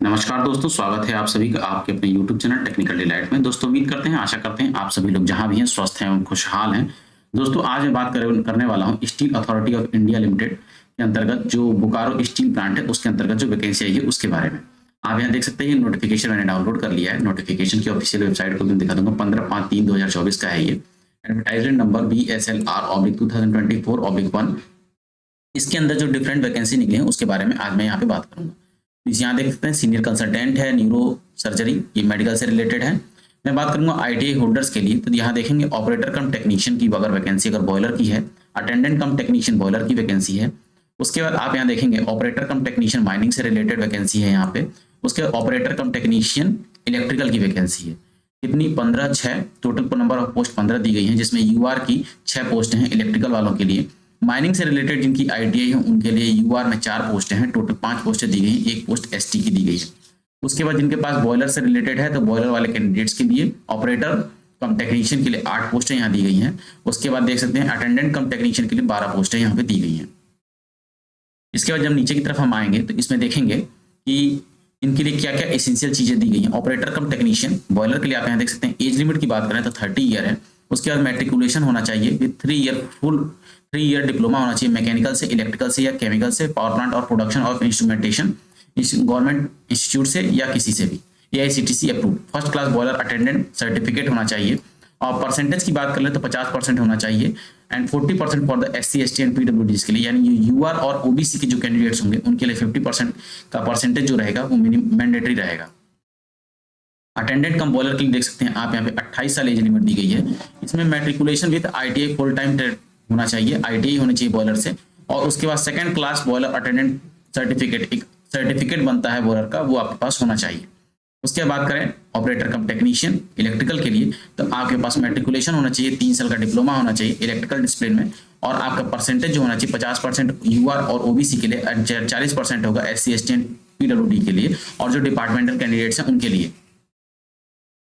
नमस्कार दोस्तों, स्वागत है आप सभी का आपके अपने YouTube चैनल टेक्निकल डिलाइट में। दोस्तों उम्मीद करते हैं, आशा करते हैं आप सभी लोग जहां भी हैं स्वस्थ हैं और खुशहाल हैं। दोस्तों आज मैं बात करने वाला हूं steel authority of India limited के अंतर्गत जो बोकारो स्टील प्लांट है उसके अंतर्गत जो वैकेंसी आई है उसके बारे में। आप यहाँ देख सकते हैं नोटिफिकेशन मैंने डाउनलोड कर लिया है। नोटिफिकेशन की ऑफिशियल वेबसाइट को मैं दिखा दूंगा। 15/5/3/2024 का है ये। Advertisement number BSLR/2024/1। इसके अंदर जो डिफरेंट वैकेंसी निकले हैं उसके बारे में आज मैं यहाँ पे बात करूंगा। यहाँ देख सकते हैं सीनियर कंसल्टेंट है न्यूरो सर्जरी, ये मेडिकल से रिलेटेड है। मैं बात करूंगा ITI होल्डर्स के लिए, तो यहाँ देखेंगे ऑपरेटर कम टेक्नीशियन की अगर वैकेंसी अगर बॉयलर की है, अटेंडेंट कम टेक्नीशियन बॉयलर की वैकेंसी है। उसके बाद आप यहाँ देखेंगे ऑपरेटर कम टेक्नीशियन माइनिंग से रिलेटेड वैकेंसी है यहाँ पे। उसके बाद ऑपरेटर कम टेक्नीशियन इलेक्ट्रिकल की वैकेंसी है। कितनी? 15/6 टोटल नंबर ऑफ पोस्ट 15 दी गई है, जिसमें UR की 6 पोस्ट हैं इलेक्ट्रिकल वालों के लिए। माइनिंग से रिलेटेड जिनकी ITI है उनके लिए UR में 4 पोस्टें हैं, टोटल 5 पोस्टें दी गई हैं, 1 पोस्ट ST की दी गई है। उसके बाद जिनके पास बॉयलर से रिलेटेड है तो बॉयलर वाले कैंडिडेट्स के लिए ऑपरेटर कम टेक्नीशियन के लिए 8 पोस्टें यहाँ दी गई हैं। उसके बाद देख सकते हैं अटेंडेंट कम टेक्नीशियन के लिए 12 पोस्टें यहाँ पे दी गई हैं। इसके बाद जब नीचे की तरफ हम आएंगे तो इसमें देखेंगे कि इनके लिए क्या क्या एसेंशियल चीजें दी गई हैं। ऑपरेटर कम टेक्नीशियन बॉयलर के लिए आप यहाँ देख सकते हैं एज लिमिट की बात करें तो 30 ईयर है। उसके बाद मैट्रिकुलेशन होना चाहिए विद 3 ईयर डिप्लोमा होना चाहिए मैकेनिकल से, इलेक्ट्रिकल से या केमिकल से, पावर प्लांट और production of instrumentation government institute से या किसी से भी, AICTC approve. First class boiler attendant certificate होना चाहिए। और परसेंटेज की बात कर ले तो 50% होना चाहिए and 40% for the SC ST and PWDs के लिए, यानी UR और OBC के जो कैंडिडेट्स होंगे उनके लिए 50% का परसेंटेज जो रहेगा वो मैंडेटरी रहेगा। अटेंडेंट कम बॉयलर के लिए देख सकते हैं आप यहाँ पे 28 साल एज लिमिट दी गई है। इसमें matriculation with ITI full time होना चाहिए, ITI होनी चाहिए बॉयलर से। और उसके बाद second class boiler attendant certificate, एक सर्टिफिकेट बनता है बॉयलर का, वो आपके पास होना चाहिए। उसके बाद बात करें ऑपरेटर कम टेक्नीशियन इलेक्ट्रिकल के लिए, तो आपके पास मैट्रिकुलेशन होना चाहिए, 3 साल का डिप्लोमा होना चाहिए इलेक्ट्रिकल डिसिप्लिन में, और आपका परसेंटेज जो होना चाहिए 50% UR और OBC के लिए, 40% होगा SC ST एंड PWD के लिए, और जो डिपार्टमेंटल कैंडिडेट्स हैं उनके लिए।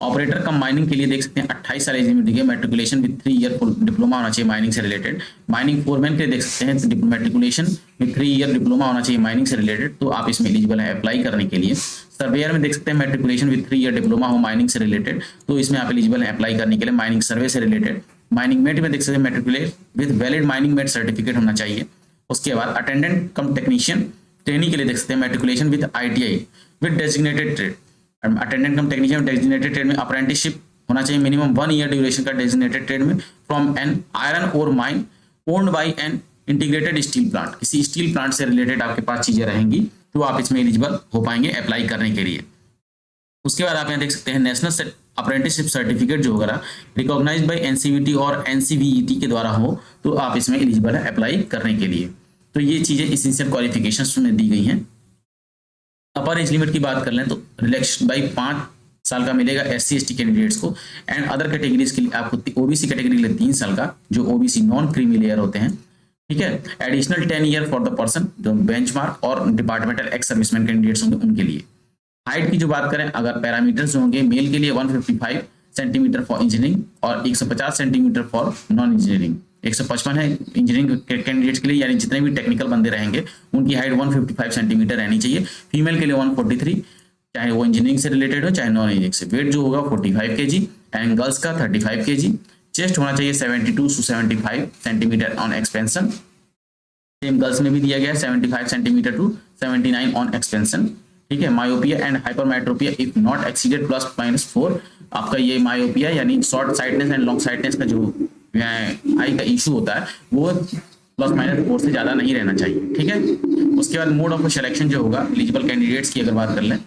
ऑपरेटर कम माइनिंग के लिए देख सकते हैं 28 साल एज लिमिट दी गई, मैट्रिकुलेशन विद 3 ईयर डिप्लोमा होना चाहिए माइनिंग से रिलेटेड। माइनिंग फोरमैन के लिए देख सकते हैं मैट्रिकुलेशन विद 3 ईयर डिप्लोमा होना चाहिए माइनिंग से रिलेटेड, तो आप इसमें एलिजिबल है अप्लाई करने के लिए। सर्वेयर में देख सकते हैं मैट्रिकुलेशन विद 3 ईयर डिप्लोमा हो माइनिंग से रिलेटेड, तो इसमें आप एलिजिबल है अप्लाई करने के लिए माइनिंग सर्वे से रिलेटेड। माइनिंग मेट में देख सकते हैं matriculate with valid mining met certificate होना चाहिए। उसके बाद अटेंडेंट कम टेक्नीशियन ट्रेनिंग के लिए देख सकते हैं matriculation with ITI with designated trade. Attendant cum technician designated trade में अप्रेंटिसशिप होना चाहिए मिनिमम 1 ईयर ड्यूरेशन का डेजिग्नेटेड ट्रेड में from an iron ore mine owned by an integrated steel plant. किसी स्टील प्लांट से रिलेटेड आपके पास चीजें रहेंगी तो आप इसमें एलिजिबल हो पाएंगे अप्लाई करने के लिए। उसके बाद आप यहाँ देख सकते हैं नेशनल अप्रेंटिसशिप सर्टिफिकेट जो होगा रिकॉग्नाइज्ड बाय NCVT और NCVET के द्वारा हो, तो आप इसमें एलिजिबल है अप्लाई करने के लिए। तो ये चीजें एसेंशियल क्वालिफिकेशंस में दी गई हैं। अपर एज लिमिट की बात कर लें तो रिलैक्स बाई 5 साल का मिलेगा SC ST कैंडिडेट्स को, एंड अदर कैटेगरीज के लिए आपको OBC कैटेगरी के लिए 3 साल का, जो OBC नॉन क्रीमी लेयर होते हैं, ठीक है। Additional 10 year for the person जो बेंचमार्क और डिपार्टमेंटल एक्स सर्विसमैन कैंडिडेट्स होंगे उनके लिए। हाइट की जो बात करें अगर पैरामीटर्स होंगे, मेल के लिए 155 सेंटीमीटर फॉर इंजीनियरिंग और 150 सेंटीमीटर फॉर नॉन इंजीनियरिंग। 155 है इंजीनियरिंग कैंडिडेट्स के लिए, यानी जितने भी टेक्निकल बंदे रहेंगे उनकी हाइट 155 सेंटीमीटर रहनी चाहिए। फीमेल के लिए 143, चाहे वो इंजीनियरिंग से रिलेटेड हो चाहे नॉन इंजीनियरिंग से। वेट जो होगा 45 kg एंड गर्ल्स का 35 kg। चेस्ट होना चाहिए 72 to 75 centimetre on expansion. Same girls में भी दिया गया है 75 सेंटीमीटर टू 79 ऑन एक्सपेंशन, ठीक है। Myopia and hypermetropia if not exceeded +-4। आपका ये मायोपिया यानी short sightedness and long sightedness का जो आई का इशू होता है वो +-4 से ज्यादा नहीं रहना चाहिए, ठीक है। उसके बाद मोड ऑफ सिलेक्शन जो होगा एलिजिबल कैंडिडेट्स की अगर बात कर लें,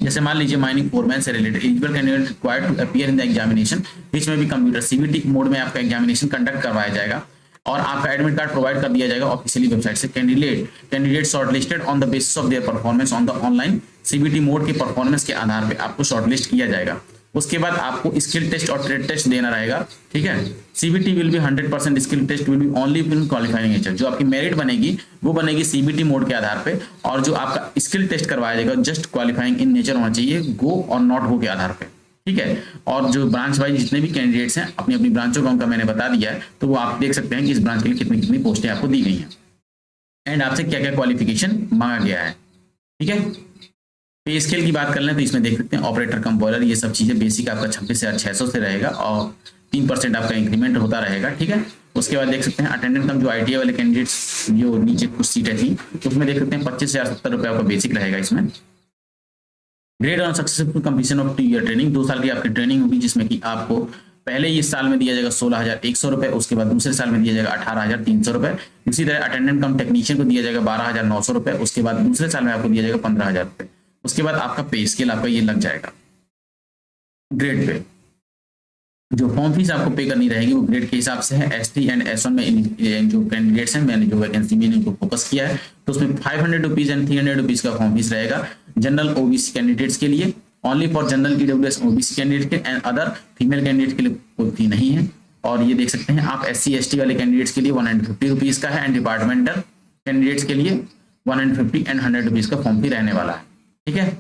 जैसे मान लीजिए माइनिंग फोरमैन से related eligible candidate required to appear in the examination which में भी कंप्यूटर CBT मोड में आपका एग्जामिनेशन कंडक्ट करवाया जाएगा और आपका एडमिट कार्ड प्रोवाइड कर दिया जाएगा ऑफिशियली वेबसाइट से। Candidate shortlisted on the basis of their performance on the online CBT mode के परफॉर्मेंस के आधार पे आपको शॉर्टलिस्ट किया जाएगा। उसके बाद आपको स्किल टेस्ट और ट्रेड टेस्ट देना रहेगा, ठीक है। CBT will be 100%, skill test will be only in qualifying nature. जो आपकी मेरिट बनेगी वो बनेगी CBT मोड के आधार पे, और जो आपका स्किल टेस्ट करवाया जाएगा जस्ट क्वालिफाइंग इन नेचर होना चाहिए, गो और नॉट गो के आधार पे, ठीक है। और जो ब्रांच वाइज जितने भी कैंडिडेट्स हैं अपनी अपनी ब्रांचों का उनका मैंने बता दिया है, तो वो आप देख सकते हैं कि इस ब्रांच के लिए कितनी कितनी पोस्टें आपको दी गई हैं। एंड आपसे क्या क्या क्वालिफिकेशन मांगा गया है। ठीक है, पे स्केल की बात कर लें तो इसमें देख सकते हैं ऑपरेटर कंपोलर ये सब चीज़ें बेसिक आपका 26,600 से रहेगा और 3% आपका इंक्रीमेंट होता रहेगा। ठीक है, उसके बाद देख सकते हैं अटेंडेंट कम जो ITI वाले कैंडिडेट्स जो नीचे कुछ सीटें थी तो उसमें देख सकते हैं 25,070 रुपये आपका बेसिक रहेगा इसमें। Grade on successful completion of 2 ear training, 2 साल की आपकी ट्रेनिंग होगी जिसमें कि आपको पहले इस साल में दिया जाएगा 16,100 रुपये, उसके बाद दूसरे साल में दिया जाएगा 18,300 रुपये। इसी तरह अटेंडेंट कम टेक्नीशियन को दिया जाएगा 12,900 रुपये, उसके बाद दूसरे साल में आपको दिया जाएगा 15,000 रुपये। उसके बाद आपका पे स्केल आपका ये लग जाएगा ग्रेड पे। जो फॉर्म फीस आपको पे करनी रहेगी वो ग्रेड के हिसाब से है। S3 एंड S1 में जो कैंडिडेट्स हैं मैंने जो वैकेंसी में इनको फोकस किया है तो उसमें 500 रुपीज एंड 300 रुपीज का फॉर्म फीस रहेगा जनरल OBC कैंडिडेट्स के लिए, only for general EWS OBC candidate के एंड अदर फीमेल कैंडिडेट के लिए कोई फी नहीं है। और ये देख सकते हैं आप SC ST वाले कैंडिडेट्स के लिए 150 रुपीज का है एंड डिपार्टमेंटल कैंडिडेट्स के लिए 150 एंड 100 रुपीज का फॉर्म फी रहने वाला है। ठीक है,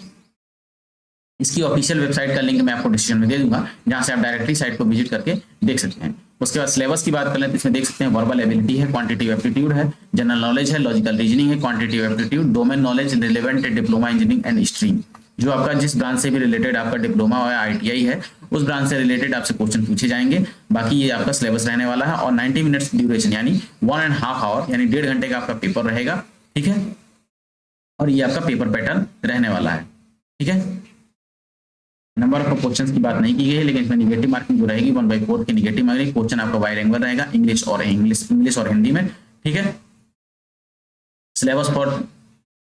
इसकी ऑफिशियल वेबसाइट का लिंक मैं आपको डिस्क्रिप्शन में दे दूंगा जहां से आप डायरेक्टली साइट को विजिट करके देख सकते हैं। उसके बाद सिलेबस की बात कर लें तो इसमें देख सकते हैं वर्बल एबिलिटी है, क्वांटिटेटिव एप्टीट्यूड है, जनरल नॉलेज है, लॉजिकल रीजनिंग है, quantitative aptitude, domain knowledge, relevant diploma engineering and stream, जो आपका जिस ब्रांच से भी रिलेटेड आपका डिप्लोमा और ITI है उस ब्रांच से रिलेटेड आपसे क्वेश्चन पूछे जाएंगे। बाकी ये आपका सिलेबस रहने वाला है और 90 मिनट्स ड्यूरेशन यानी 1.5 आवर यानी 1.5 घंटे का आपका पेपर रहेगा। ठीक है, और ये आपका पेपर पैटर्न रहने वाला है। ठीक है, नंबर ऑफ क्वेश्चंस की बात नहीं की गई है लेकिन इसमें निगेटिव मार्किंग जो रहेगी 1/4 की निगेटिव मार्किंग। क्वेश्चन आपका बाइलिंगुअल रहेगा इंग्लिश और हिंदी में। ठीक है, syllabus for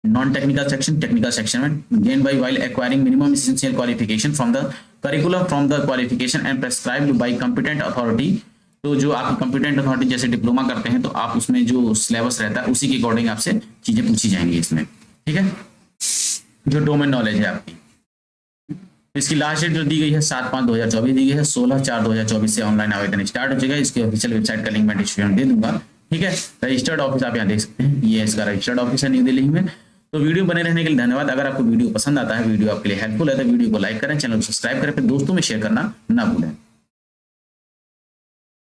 non technical section, technical section में gain by while acquiring minimum essential qualification from the curriculum from the qualification and prescribed by competent authority. तो जो आप कंपिटेंट अथॉरिटी जैसे डिप्लोमा करते हैं तो आप उसमें जो सिलेबस रहता है उसी के अकॉर्डिंग आपसे चीजें पूछी जाएंगी इसमें। ठीक है, जो डोमेन नॉलेज है आपकी इसकी लास्ट डेट जो दी गई है 7/5/2024 दी गई है। 16/4/2024 से ऑनलाइन आवेदन स्टार्ट हो जाएगा। इसकी ऑफिशियल वेबसाइट का लिंक मैं डिस्क्रिप्शन में दे दूंगा। ठीक है, रजिस्टर्ड ऑफिस आप यहाँ देख सकते हैं, ये इसका रजिस्टर्ड ऑफिस है न्यू दिल्ली में। तो वीडियो बने रहने के लिए धन्यवाद। अगर आपको वीडियो पसंद आता है, वीडियो आपके लिए हेल्पफुल है तो वीडियो को लाइक करें, चैनल को सब्सक्राइब करें, फिर दोस्तों में शेयर करना ना भूलें।